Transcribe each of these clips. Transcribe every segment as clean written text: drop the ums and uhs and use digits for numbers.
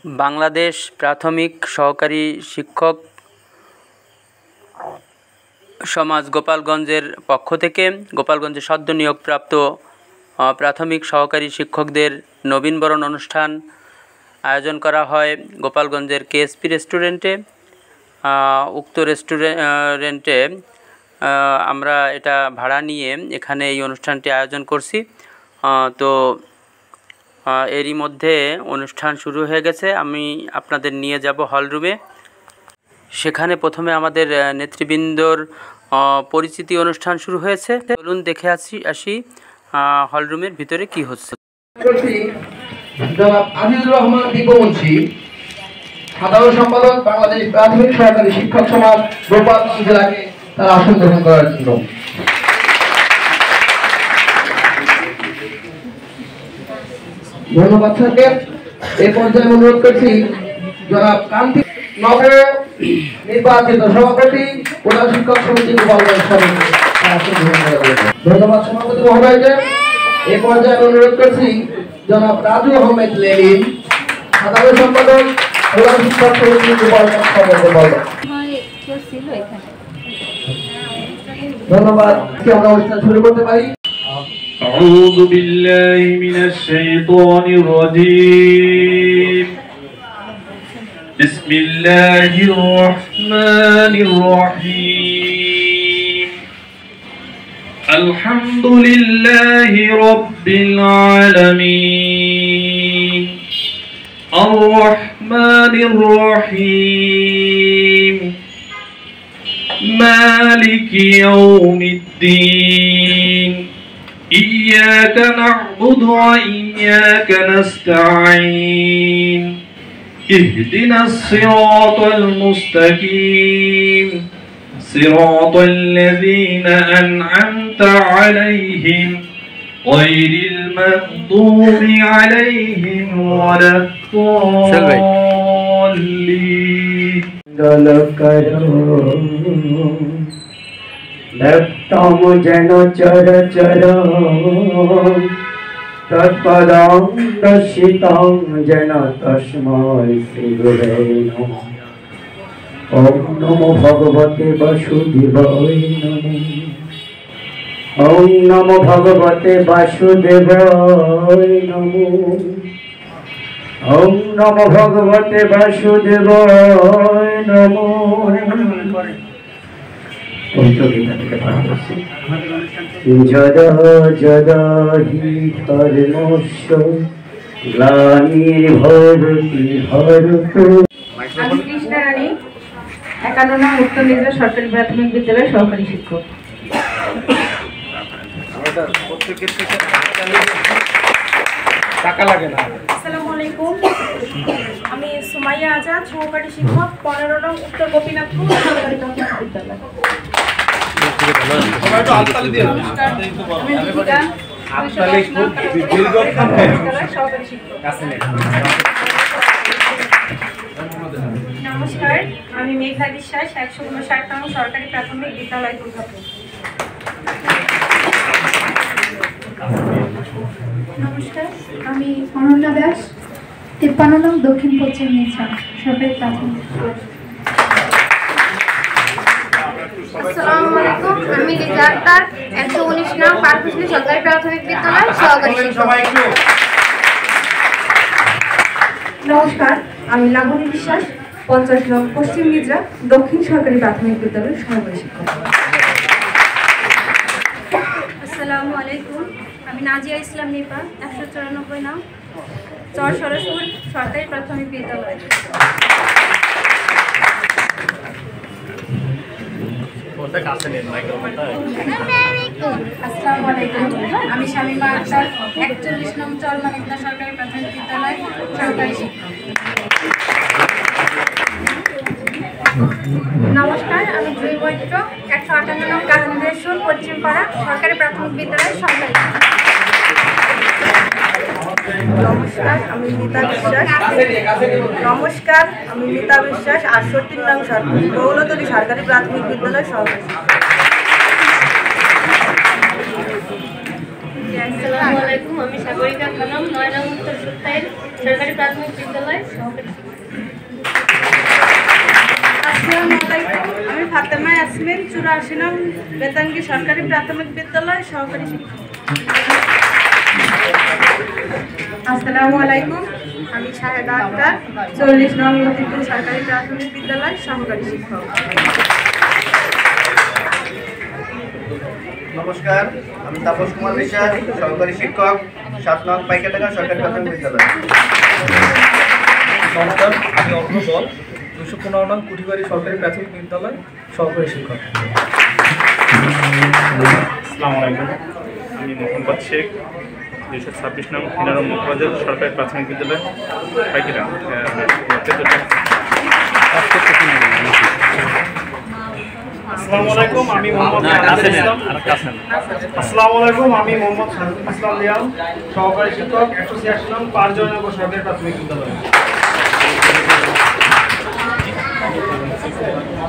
বাংলাদেশ প্রাথমিক সহকারী শিক্ষক সমাজ গোপালগঞ্জের পক্ষ থেকে গোপালগঞ্জে সদ্য নিয়োগপ্রাপ্ত প্রাথমিক সহকারী শিক্ষকদের নবীনবরণ অনুষ্ঠান আয়োজন করা হয় গোপালগঞ্জের কেএসপি রেস্টুরেন্টে। উক্ত রেস্টুরেন্টে আমরা এটা ভাড়া নিয়ে এখানে এই অনুষ্ঠানটি আয়োজন করছি। তো এরই মধ্যে অনুষ্ঠান শুরু হয়ে গেছে। আমি আপনাদের নিয়ে যাব হলরুমে। সেখানে প্রথমে আমাদের নেতৃবৃন্দর পরিচিতি অনুষ্ঠান শুরু হয়েছে। চলুন দেখে আসি হলরুমের ভিতরে কি হচ্ছে। আজিজুর রহমান দীপবংশী, সাধারণ সম্পাদক, বাংলাদেশ প্রাথমিক সরকারি শিক্ষক সমাজ গোপালগঞ্জ জেলাকে তার আসন গ্রহণ করার জন্য। ধন্যবাদ স্যারকে। এই পর্যায়ে অনুরোধ করছি জনাব কান্তি নগর নির্বাচিত সভাপতি প্রধান শিক্ষক সমিতি গোপালগঞ্জ সমিতি। ধন্যবাদ সভাপতি মহোদয়কে। এই পর্যায়ে অনুরোধ করছি জনাব রাজু আহমেদ লেলিন, সাধারণ সম্পাদক প্রধান শিক্ষক সমিতি গোপালগঞ্জ সমিতি। ধন্যবাদ। আমরা অনুষ্ঠান শুরু করতে পারি। أعوذ بالله من الشيطان الرجيم. بسم الله الرحمن الرحيم. الحمد لله رب العالمين. الرحمن الرحيم. مالك يوم الدين. إياك نعبد وإياك نستعين. اهدنا الصراط المستقيم صراط الذين أنعمت عليهم غير المغضوب عليهم ولا الضالين. দত্তম যেন চর চর তৎপদং দর্শিতং যেন তস্মৈ শ্রী গুরবে নমঃ। ওম নমো ভগবতে বাসুদেবায় নমঃ। ওম নমো ভগবতে বাসুদেবায় নমঃ। ওম নমো ভগবতে বাসুদেবায় নমঃ। যদা যদা হি ধর্মস্য গ্লানির্ভবতি ভারত। আমি কৃষ্ণা রানী, 51 নং উত্তর নিজ সরকারি প্রাথমিক বিদ্যালয়ের সহকারী শিক্ষক। আসসালামু আলাইকুম। আমি সুমাইয়া আজাদ, সহকারী শিক্ষক, 15 নং উত্তর গোপীনাথপুর সরকারি প্রাথমিক বিদ্যালয়। নমস্কার, আমি মেঘা বিশ্বাস, 159 নং সরকারি প্রাথমিক বিদ্যালয় দুর্গাপুর। নমস্কার, আমি অনন্যা দাস, 53 নং দক্ষিণ পশ্চিম নিচা সরকারি প্রাথমিক। আসসালামু আলাইকুম, আমি লিজা আক্তার, 119 নং পারকুশলী সরকারি প্রাথমিক বিদ্যালয় সহকারী শিক্ষক। নমস্কার, আমি লাবণী বিশ্বাস, 50 নং পশ্চিম নিজরা দক্ষিণ সরকারি প্রাথমিক বিদ্যালয়ের সহকারী শিক্ষক। আসসালামু আলাইকুম, আমি নাজিয়া ইসলাম নিপা, 194 নং চর সরসপুর সরকারি প্রাথমিক বিদ্যালয়। আসসালামু আলাইকুম, আমি শামিমা আক্তার, 41 নং চর মানিকদা সরকারি প্রাথমিক বিদ্যালয় সহকারী শিক্ষক। নমস্কার, আমি জুই বৈদ্য, 158 নং কাজেন্দ্রেশ্বর পশ্চিমপাড়া সরকারি প্রাথমিক বিদ্যালয় সহকারী শিক্ষক। নমস্কার, আমি মিতা বিশ্বাস। 68 নং গৌলতলী সরকারি প্রাথমিক বিদ্যালয় সহকারী শিক্ষক। আসসালামু আলাইকুম, আমি সাগরিকা খানম, 9 নং উত্তর সত্তাইর সরকারি প্রাথমিক বিদ্যালয় সহকারী। আসসালামু আলাইকুম, আমি ফাতেমা ইয়াসমিন 84 নং বেতাঙ্গী সরকারি প্রাথমিক বিদ্যালয় সহকারী শিক্ষক। আসসালামু আলাইকুম, আমি শাহেদা আক্তার 40 নং লক্ষ্মীপুর সরকারি প্রাথমিক বিদ্যালয় সহকারী শিক্ষক। নমস্কার, আমি তাপস কুমার বিশ্বাস, সহকারী শিক্ষক 7 নং পাইকাটাঙ্গা সরকারি প্রাথমিক বিদ্যালয়। নমস্কার, আমি অগ্রসর 215 নং কুঠিবাড়ি সরকারি প্রাথমিক বিদ্যালয় সহকারী শিক্ষক। আসসালামু আলাইকুম, আমি মোহাম্মদ শেখ 226 নং হিনারম মুখবাজার সরকারি প্রাথমিক বিদ্যালয় পাইকিরা। আসসালামু আলাইকুম, আমি মোহাম্মদ ইসলাম। আসসালামু আলাইকুম, আমি মোহাম্মদ ইসলাম লিয়াম, সহকারী শিক্ষক 186 নং পাঁচজননগর সরকারি প্রাথমিক বিদ্যালয়।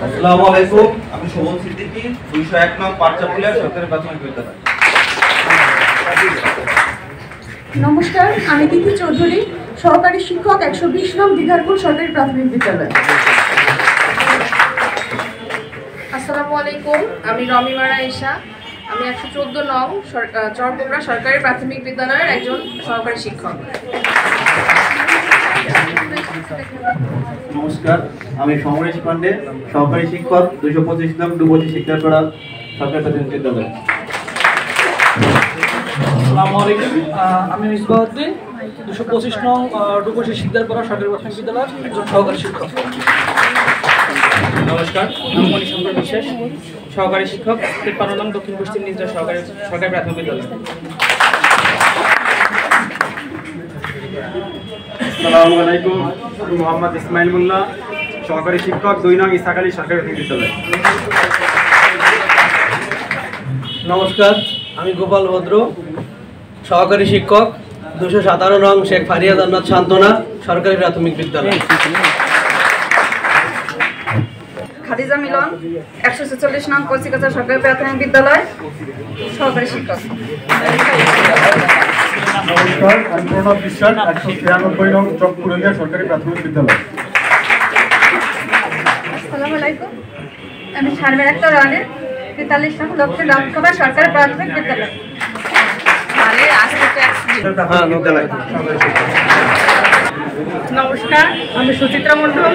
আসসালামু আলাইকুম, আমি শোভন সিদ্দিকী 201 নং পাঁচচাপুলিয়া সরকারি প্রাথমিক বিদ্যালয়। নমস্কার, আমি তিথি চৌধুরী, সহকারী শিক্ষক 120 নং দিঘারপুর সরকারি প্রাথমিক বিদ্যালয়। আসসালামু আলাইকুম, আমি রমিমারা ঈশা, আমি 114 নং চরপোকরা সরকারি প্রাথমিক বিদ্যালয়ের একজন সহকারী শিক্ষক। নমস্কার, আমি সমরেশ পান্ডে, সহকারী শিক্ষক 225 নং ডুবতি শিক্ষাপাড়া সরকারি প্রাথমিক বিদ্যালয়। আসসালামু আলাইকুম, আমি মিসবাউদ্দিন 225 নং ডুবতি শিকদারপাড়া সরকারি প্রাথমিক বিদ্যালয়ের একজন সহকারী শিক্ষক। নমস্কার, আমি মণিশঙ্কর বিশ্বাস, সহকারী শিক্ষক 53 নং দক্ষিণ পশ্চিম নির্জা সরকারি প্রাথমিক বিদ্যালয়। আসসালামু আলাইকুম, আমি মোহাম্মদ ইসমাইল মোল্লা, সহকারী শিক্ষক 2 নং ইসাক আলী সরকারি প্রাথমিক বিদ্যালয়। নমস্কার, আমি গোপাল ভদ্র, সহকারী শিক্ষক 217 নং শেখ ফারিয়া জান্নাত সান্ত্বনা সরকারি প্রাথমিক বিদ্যালয়। খাদিজা মিলন 146 নং কচিকাচা সরকারি প্রাথমিক বিদ্যালয় সহকারী শিক্ষক। নমস্কার, আমি প্রণব বিশ্বাস 193 নং চকপুরুলিয়া সরকারি প্রাথমিক বিদ্যালয়। আসসালামু আলাইকুম, আমি শারমিন আক্তার রানী 43 নং দক্ষিণ রামখাবা সরকারি প্রাথমিক বিদ্যালয়। নমস্কার, আমি সুচিত্রা মণ্ডল,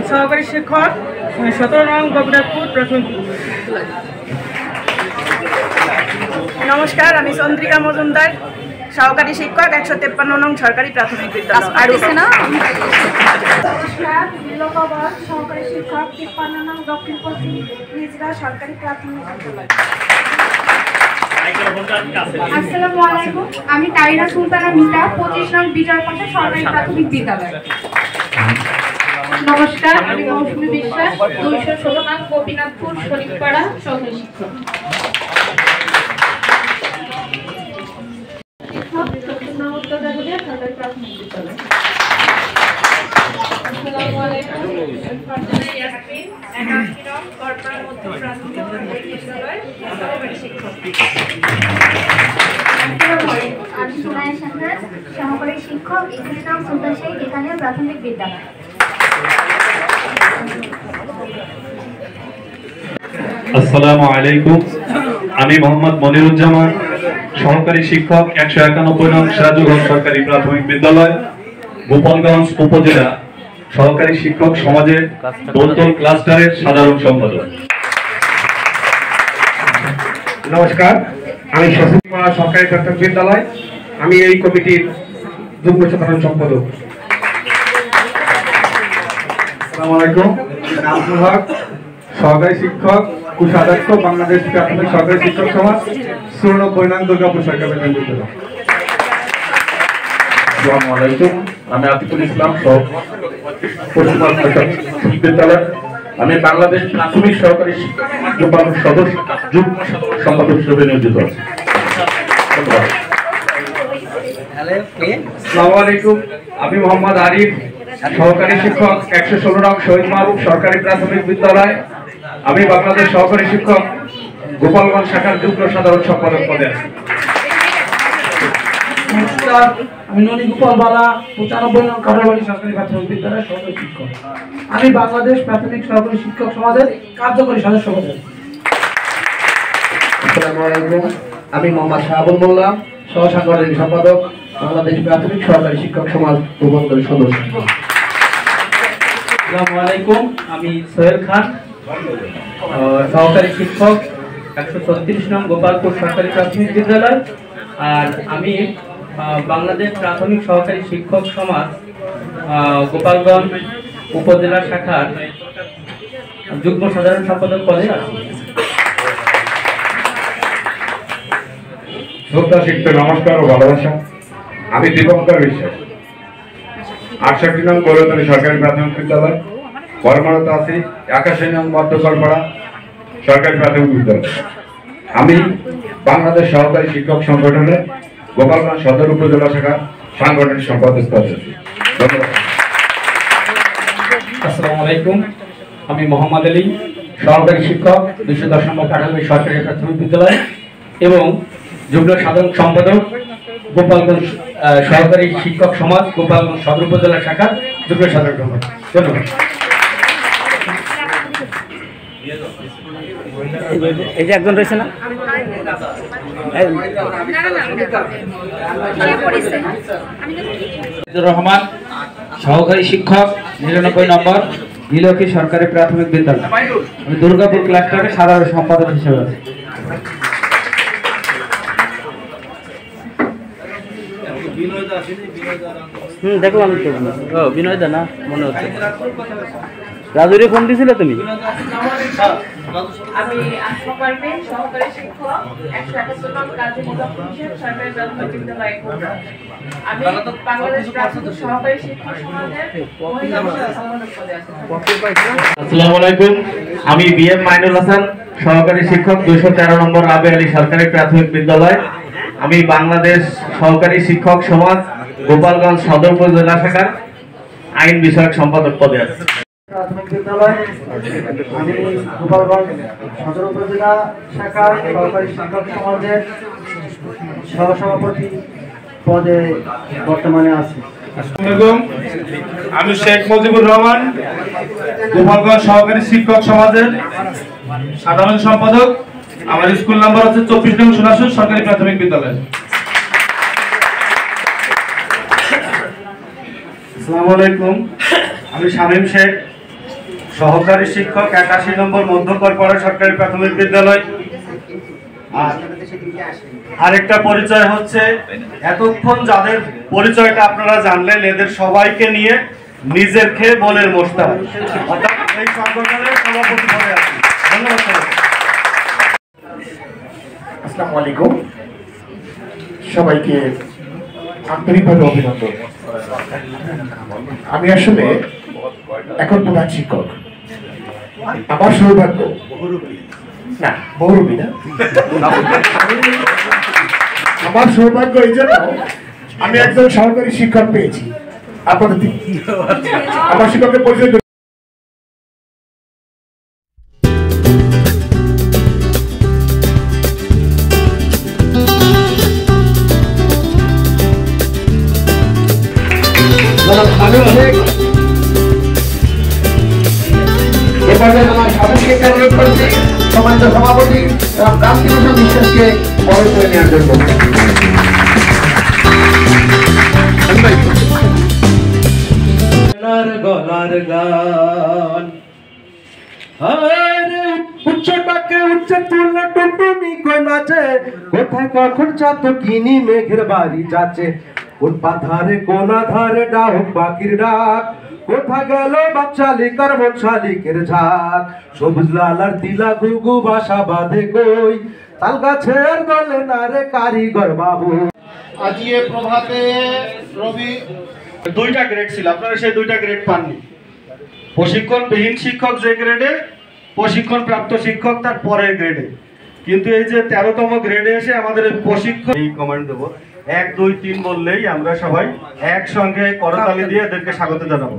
সহকারী শিক্ষক 17 নং গোবিনাথপুর প্রাথমিক বিদ্যালয়। নমস্কার, আমি চন্দ্রিকা মজুমদার, সহকারী শিক্ষক 153 নং সরকারি প্রাথমিক বিদ্যালয়। সহকারী শিক্ষক 53 নং দক্ষিণ পশ্চিম নিজরা সরকারি প্রাথমিক বিদ্যালয়। আসসালামু আলাইকুম, আমি তাইরা সুলতানা মিতা 25 নং বিজয়পাশা সরকারি প্রাথমিক বিদ্যালয়। নমস্কার, আমি মৌসুমী বিশ্বাস 216 নং গোপীনাথপুর শরীফপাড়া সহকারী শিক্ষক। সরকারি প্রাথমিক বিদ্যালয়। আসসালামু আলাইকুম, ফারজানা ইয়াসমিন 81 নং করপাড়া মধ্য প্রাথমিক বিদ্যালয় সহকারী শিক্ষক। আমি সুনায়া সান্নাস, সহকারী শিক্ষক 21 নং সুলতান শাহী এখানেও প্রাথমিক বিদ্যালয়। আসসালামু আলাইকুম, আমি মোহাম্মদ মনিরুজ্জামান, সহকারী শিক্ষক 191 নং সিরাজুল সরকারি প্রাথমিক বিদ্যালয় গোপালগঞ্জ উপজেলা সহকারী শিক্ষক সমাজের দোলতল ক্লাস্টারের সাধারণ সম্পাদক। নমস্কার, আমি শশীকুমার সরকারি প্রাথমিক বিদ্যালয়, আমি এই কমিটির যুগ্ম সাধারণ সম্পাদক। আসসালামু আলাইকুম, নাজমুল হক, সহকারী শিক্ষক কোষাধ্যক্ষ বাংলাদেশ প্রাথমিক সরকারি শিক্ষক সমাজ 94 নং দুর্গাপুর সরকারি প্রাথমিক বিদ্যালয়। আসসালামু আলাইকুম, আমি আতিকুল ইসলাম, বিদ্যালয়। আমি বাংলাদেশ প্রাথমিক সরকারি শিক্ষক সমাজ সদস্য যুগ্ম সম্পাদক হিসেবে নিয়োজিত আছি। আসসালামু আলাইকুম, আমি মোহাম্মদ আরিফ, সহকারী শিক্ষক 116 নং শহীদ মাহবুব সরকারি প্রাথমিক বিদ্যালয়। আমি বাংলাদেশ সহকারী শিক্ষক গোপালগঞ্জ শাখার যুগ্ম সাধারণ সম্পাদক পদে আছি। নমস্কার, আমি ননী গোপাল বালা 95 নং কাটারবাড়ি সরকারি প্রাথমিক বিদ্যালয়ের সহকারী শিক্ষক। আমি বাংলাদেশ প্রাথমিক সহকারী শিক্ষক সমাজের কার্যকরী সদস্য পদে। আসসালামু আলাইকুম, আমি মোহাম্মদ শাহাবুল মোল্লা, সহ সাংগঠনিক সম্পাদক, বাংলাদেশ প্রাথমিক সহকারী শিক্ষক সমাজ রূপান্তরের সদস্য। আসসালামু আলাইকুম, আমি সোহেল খান, সহকারী শিক্ষক 136 নং গোপালপুর সরকারি প্রাথমিক বিদ্যালয়। আর আমি বাংলাদেশ প্রাথমিক সহকারী শিক্ষক সমাজ গোপালগঞ্জ উপজেলা শাখার যুগ্ম সাধারণ সম্পাদক পদে আছি। শ্রদ্ধা শিখতে নমস্কার ও ভালোবাসা। আমি দীপঙ্কর বিশ্বাস, 68 নং গৌরতলী সরকারি প্রাথমিক বিদ্যালয় কর্মরত আছি। 81 নং মধ্যকরপাড়া সরকারি প্রাথমিক বিদ্যালয়। আমি বাংলাদেশ সহকারী শিক্ষক সংগঠনের গোপালগঞ্জ সদর উপজেলা শাখার সাংগঠনিক সম্পাদক পদে আছি। ধন্যবাদ। আসসালামু আলাইকুম, আমি মোহাম্মদ আলী, সহকারী শিক্ষক 210 নম্বর কাটারবাড়ি সরকারি প্রাথমিক বিদ্যালয় এবং যুগ্ম সাধারণ সম্পাদক গোপালগঞ্জ সহকারী শিক্ষক সমাজ গোপালগঞ্জ সদর উপজেলা শাখার যুগ্ম সাধারণ সম্পাদক। ধন্যবাদ। এই যে একজন রয়েছে না, রহমান, সহকারী শিক্ষক 99 নম্বর নীলক্ষী সরকারি প্রাথমিক বিদ্যালয়। আমি দুর্গাপুর ক্লাস্টারের সাধারণ সম্পাদক হিসেবে আছি। দেখলাম তো বিনয় দা না মনে হচ্ছে। রাজুরে ফোন দিছিলে তুমি? আমি আসমা পারভিন, সহকারী শিক্ষক 171 নং কাজী মোজাফফর হোসেন সরকারি প্রাথমিক বিদ্যালয়। আমি বাংলাদেশ প্রাথমিক সহকারী শিক্ষক সমাজের মহিলা বিষয়ক সম্পাদক পদে আছি। আসসালামু আলাইকুম, আমি বিএম মাইনুল হাসান, সহকারী শিক্ষক 213 নম্বর রাবে আলী সরকারি প্রাথমিক বিদ্যালয়। আমি বাংলাদেশ সহকারী শিক্ষক সমাজ গোপালগঞ্জ সদর উপজেলা শাখার আইন বিষয়ক সম্পাদক পদে আছি। প্রাথমিক বিদ্যালয়, আমি গোপালগঞ্জ সদর উপজেলা শাখার সহকারী শিক্ষক সমাজের সহসভাপতি পদে বর্তমানে আছি। আমি শেখ মুজিবুর রহমান, গোপালগঞ্জ সহকারী শিক্ষক সমাজের সাধারণ সম্পাদক। আমার স্কুল নাম্বার হচ্ছে 24 নং সোনাসুর সরকারি প্রাথমিক বিদ্যালয়। আসসালামু আলাইকুম, আমি শামীম শেখ, সহকারী শিক্ষক 81 নম্বর মধ্যকরপাড়া সরকারি প্রাথমিক বিদ্যালয়। আরেকটা পরিচয় হচ্ছে, এতক্ষণ যাদের পরিচয়টা আপনারা জানলেন, এদের সবাইকে নিয়ে নিজের খেয়ে বলের মোস্তাক, অর্থাৎ এই সংগঠনের সভাপতি পদে আছি। ধন্যবাদ। আসসালামু আলাইকুম, সবাইকে আন্তরিকভাবে অভিনন্দন। আমি আসলে এখন প্রধান শিক্ষক। আমার সৌভাগ্য না, বহুরূপী না, আমার সৌভাগ্য এই জন্য আমি একজন সহকারী শিক্ষক পেয়েছি। আপনাদের আমার শিক্ষকের পরিচয় সম্মানিত সভাপতি কান্তিভূষণ বিশ্বাসকে বড় করে নেওয়ার জন্য। গলার গান উচ্চ ডাকে উচ্চ তুললে টুনটুনি কই নাচে, কোথায় কখন চাতো কিনি মেঘের বাড়ি যাচ্ছে, কোন পাথারে কোন আধারে ডাক বাকির ডাক, কোথা গেল বাচ্চা লিকার মন শালিকের ঝাঁক, সবুজ লাল আর তিলা ঘুঘু বাসা বাঁধে কই, তাল গাছের দলে না রে কারিগর বাবু। আজিয়ে প্রভাতে রবি 2টা গ্রেড ছিল, আপনারা সেই 2টা গ্রেড পাননি। প্রশিক্ষণবিহীন শিক্ষক যে গ্রেডে, প্রশিক্ষণ প্রাপ্ত শিক্ষক তার পরের গ্রেডে। কিন্তু এই যে 13তম গ্রেডে এসে আমাদের প্রশিক্ষণ এই কমান্ড দেবো 1 2 3 বললেই আমরা সবাই একসঙ্গে করতালি দিয়ে এদেরকে স্বাগত জানাবো।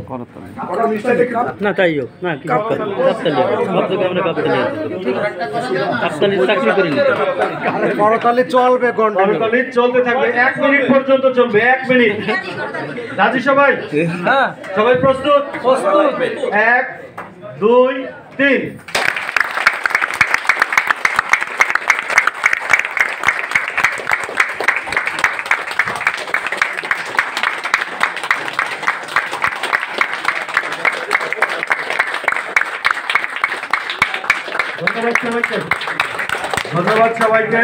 না তাই হোক না কি কাপতালি শব্দকে আমরা কাপতালি চাকরি করি না করতালি চলবে, করতালি চলতে থাকবে 1 মিনিট পর্যন্ত চলবে। 1 মিনিট। রাজি সবাই? হ্যাঁ। সবাই প্রস্তুত? প্রস্তুত। 1 2 3। ধন্যবাদ সবাইকে।